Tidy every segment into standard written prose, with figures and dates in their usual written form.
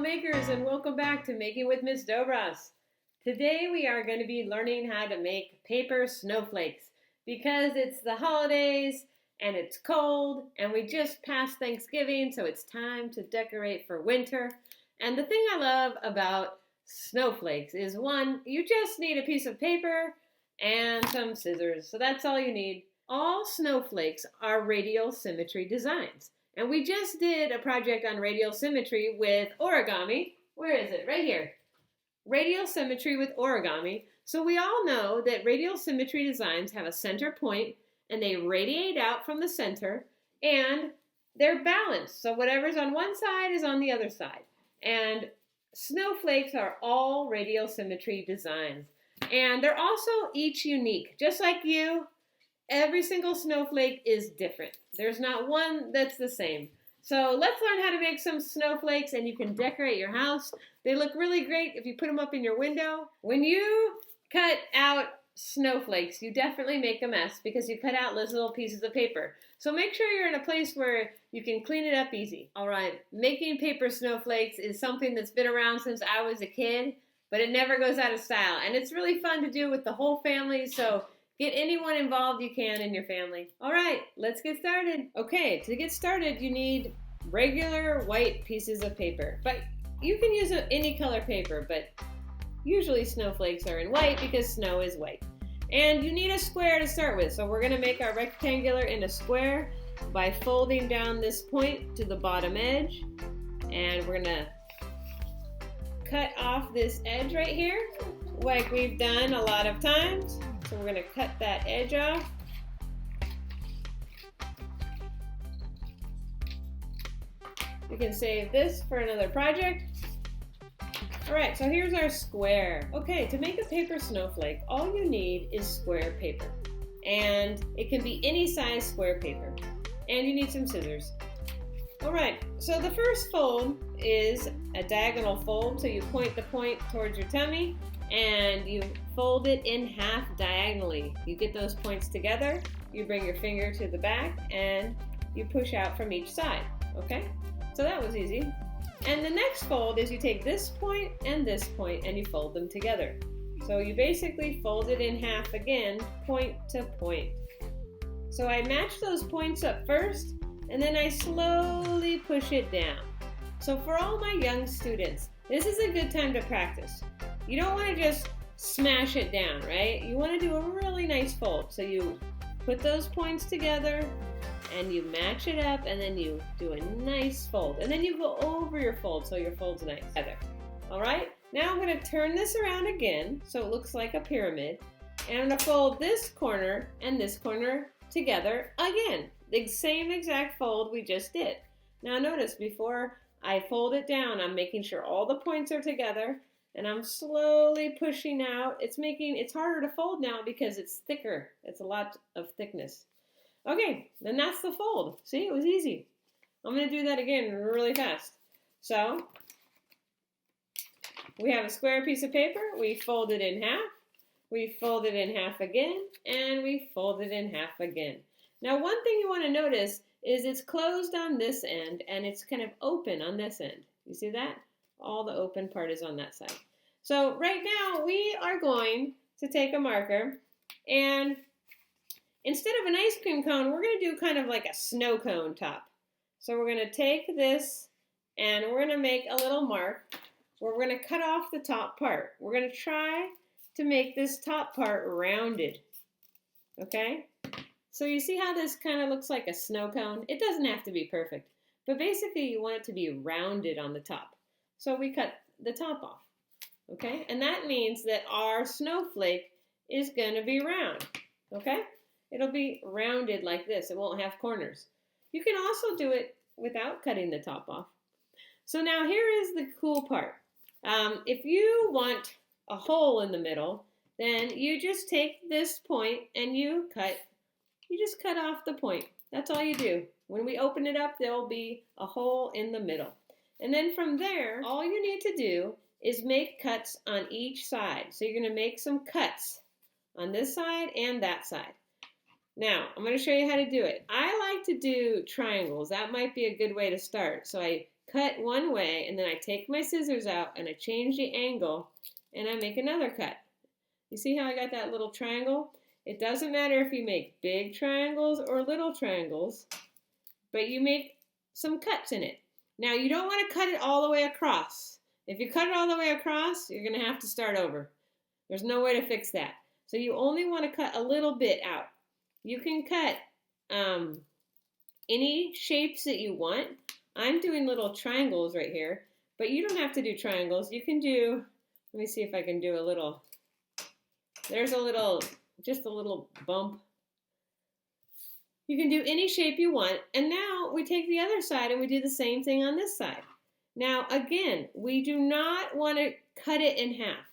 makers, and welcome back to Making with Miss Dobras. Today we are going to be learning how to make paper snowflakes because it's the holidays and it's cold and we just passed Thanksgiving, so it's time to decorate for winter. And the thing I love about snowflakes is, one, you just need a piece of paper and some scissors. So that's all you need. All snowflakes are radial symmetry designs. And we just did a project on radial symmetry with origami. Where is it? Right here. Radial symmetry with origami. So we all know that radial symmetry designs have a center point and they radiate out from the center and they're balanced. So whatever's on one side is on the other side. And snowflakes are all radial symmetry designs. And they're also each unique. Just like you, every single snowflake is different. There's not one that's the same. So let's learn how to make some snowflakes, and you can decorate your house. They look really great if you put them up in your window. When you cut out snowflakes, you definitely make a mess because you cut out little pieces of paper. So make sure you're in a place where you can clean it up easy. All right, making paper snowflakes is something that's been around since I was a kid, but it never goes out of style. And it's really fun to do with the whole family, so get anyone involved you can in your family. All right, let's get started. Okay, to get started, you need regular white pieces of paper. But you can use any color paper, but usually snowflakes are in white because snow is white. And you need a square to start with. So we're gonna make our rectangular into square by folding down this point to the bottom edge. And we're gonna cut off this edge right here, like we've done a lot of times. So we're going to cut that edge off. We can save this for another project. All right, so here's our square. Okay, to make a paper snowflake, all you need is square paper. And it can be any size square paper. And you need some scissors. All right, so the first fold is a diagonal fold. So you point the point towards your tummy and you fold it in half diagonally. You get those points together, you bring your finger to the back, and you push out from each side, okay? So that was easy. And the next fold is you take this point and you fold them together. So you basically fold it in half again, point to point. So I match those points up first, and then I slowly push it down. So for all my young students, this is a good time to practice. You don't want to just smash it down, right? You want to do a really nice fold. So you put those points together and you match it up and then you do a nice fold. And then you go over your fold so your fold's nice together. All right? Now I'm going to turn this around again so it looks like a pyramid. And I'm going to fold this corner and this corner together again. The same exact fold we just did. Now notice before I fold it down, I'm making sure all the points are together. And I'm slowly pushing out. It's harder to fold now because it's thicker. It's a lot of thickness. Okay, then that's the fold. See, it was easy. I'm going to do that again really fast. So, we have a square piece of paper. We fold it in half. We fold it in half again. And we fold it in half again. Now, one thing you want to notice is it's closed on this end and it's kind of open on this end. You see that? All the open part is on that side. So right now we are going to take a marker and instead of an ice cream cone, we're going to do kind of like a snow cone top. So we're going to take this and we're going to make a little mark where we're going to cut off the top part. We're going to try to make this top part rounded. Okay? So you see how this kind of looks like a snow cone? It doesn't have to be perfect, but basically you want it to be rounded on the top. So we cut the top off, okay? And that means that our snowflake is going to be round, okay? It'll be rounded like this. It won't have corners. You can also do it without cutting the top off. So now here is the cool part. If you want a hole in the middle, then you just take this point and you just cut off the point. That's all you do. When we open it up, there will be a hole in the middle. And then from there, all you need to do is make cuts on each side. So you're going to make some cuts on this side and that side. Now, I'm going to show you how to do it. I like to do triangles. That might be a good way to start. So I cut one way, and then I take my scissors out and I change the angle and I make another cut. You see how I got that little triangle? It doesn't matter if you make big triangles or little triangles, but you make some cuts in it. Now you don't want to cut it all the way across. If you cut it all the way across, you're going to have to start over. There's no way to fix that. So you only want to cut a little bit out. You can cut any shapes that you want. I'm doing little triangles right here, but you don't have to do triangles. You can do, let me see if I can do a little, there's a little, just a little bump. You can do any shape you want, and now we take the other side and we do the same thing on this side. Now again, we do not want to cut it in half.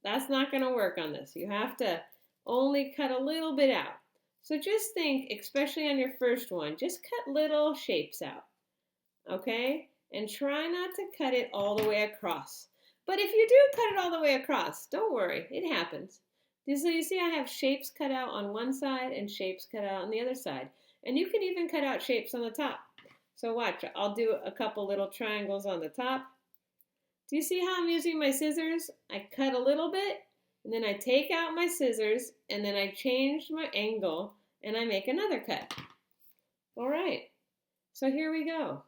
That's not going to work on this. You have to only cut a little bit out. So just think, especially on your first one, just cut little shapes out, okay? And try not to cut it all the way across. But if you do cut it all the way across, don't worry, it happens. So you see I have shapes cut out on one side and shapes cut out on the other side. And you can even cut out shapes on the top. So watch, I'll do a couple little triangles on the top. Do you see how I'm using my scissors? I cut a little bit, and then I take out my scissors, and then I change my angle, and I make another cut. All right, so here we go.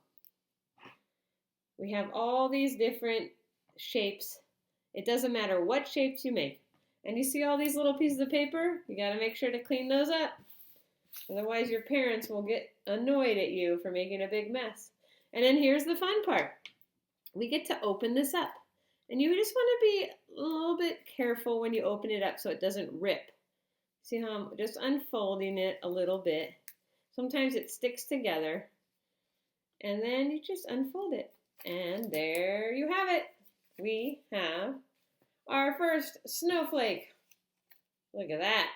We have all these different shapes. It doesn't matter what shapes you make. And you see all these little pieces of paper? You got to make sure to clean those up. Otherwise, your parents will get annoyed at you for making a big mess. And then here's the fun part. We get to open this up. And you just want to be a little bit careful when you open it up so it doesn't rip. See how I'm just unfolding it a little bit. Sometimes it sticks together. And then you just unfold it. And there you have it. We have our first snowflake. Look at that.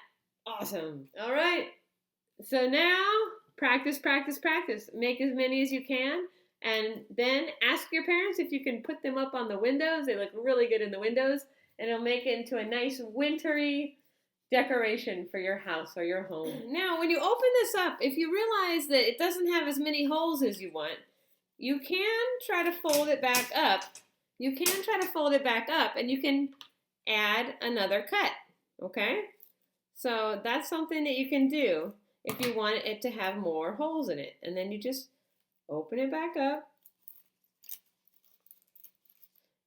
Awesome. All right. So now, practice, practice, practice. Make as many as you can. And then ask your parents if you can put them up on the windows. They look really good in the windows. And it'll make it into a nice wintry decoration for your house or your home. Now, when you open this up, if you realize that it doesn't have as many holes as you want, you can try to fold it back up. You can try to fold it back up and you can add another cut, okay? So that's something that you can do if you want it to have more holes in it. And then you just open it back up.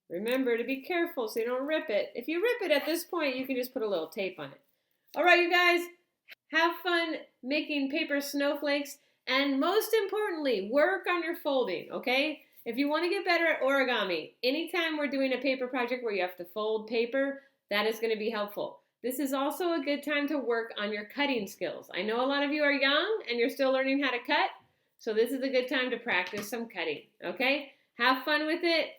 Remember to be careful so you don't rip it. If you rip it at this point, you can just put a little tape on it. All right, you guys, have fun making paper snowflakes. And most importantly, work on your folding, okay? If you want to get better at origami, anytime we're doing a paper project where you have to fold paper, that is going to be helpful. This is also a good time to work on your cutting skills. I know a lot of you are young and you're still learning how to cut, so this is a good time to practice some cutting, okay? Have fun with it.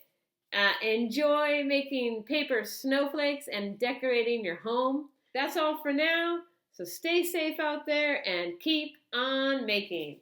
Enjoy making paper snowflakes and decorating your home. That's all for now, so stay safe out there and keep on making.